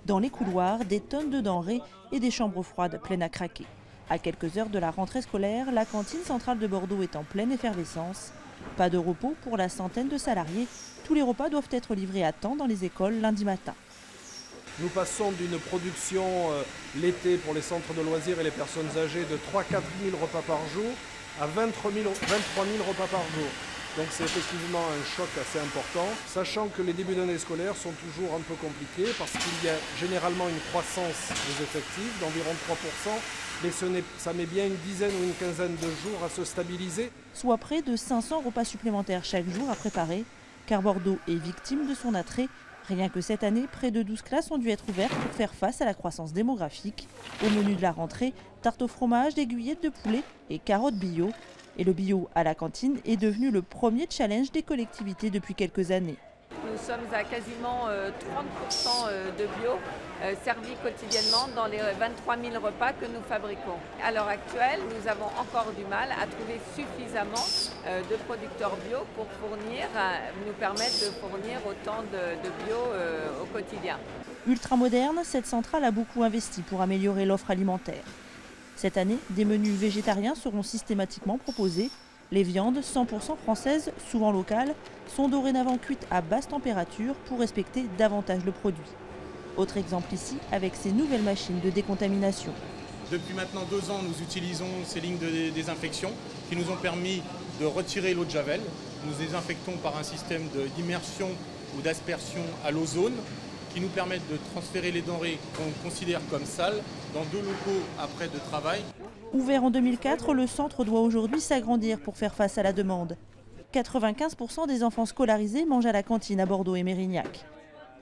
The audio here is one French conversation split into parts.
Dans les couloirs, des tonnes de denrées et des chambres froides pleines à craquer. À quelques heures de la rentrée scolaire, la cantine centrale de Bordeaux est en pleine effervescence. Pas de repos pour la centaine de salariés. Tous les repas doivent être livrés à temps dans les écoles lundi matin. Nous passons d'une production l'été pour les centres de loisirs et les personnes âgées de 3-4 000 repas par jour à 23 000 repas par jour. Donc c'est effectivement un choc assez important, sachant que les débuts d'année scolaire sont toujours un peu compliqués parce qu'il y a généralement une croissance des effectifs d'environ 3%, mais ça met bien une dizaine ou une quinzaine de jours à se stabiliser. Soit près de 500 repas supplémentaires chaque jour à préparer, car Bordeaux est victime de son attrait. Rien que cette année, près de 12 classes ont dû être ouvertes pour faire face à la croissance démographique. Au menu de la rentrée, tarte au fromage, aiguillettes de poulet et carottes bio. Et le bio à la cantine est devenu le premier challenge des collectivités depuis quelques années. Nous sommes à quasiment 30% de bio servis quotidiennement dans les 23 000 repas que nous fabriquons. À l'heure actuelle, nous avons encore du mal à trouver suffisamment de producteurs bio pour nous permettre de fournir autant de bio au quotidien. Ultra moderne, cette centrale a beaucoup investi pour améliorer l'offre alimentaire. Cette année, des menus végétariens seront systématiquement proposés. Les viandes 100% françaises, souvent locales, sont dorénavant cuites à basse température pour respecter davantage le produit. Autre exemple ici, avec ces nouvelles machines de décontamination. Depuis maintenant 2 ans, nous utilisons ces lignes de désinfection qui nous ont permis de retirer l'eau de javel. Nous désinfectons par un système d'immersion ou d'aspersion à l'ozone qui nous permettent de transférer les denrées qu'on considère comme sales dans 2 locaux après de travail. Ouvert en 2004, le centre doit aujourd'hui s'agrandir pour faire face à la demande. 95% des enfants scolarisés mangent à la cantine à Bordeaux et Mérignac.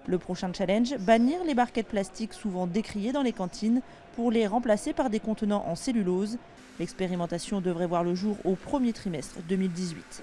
Le prochain challenge, bannir les barquettes plastiques souvent décriées dans les cantines pour les remplacer par des contenants en cellulose. L'expérimentation devrait voir le jour au premier trimestre 2018.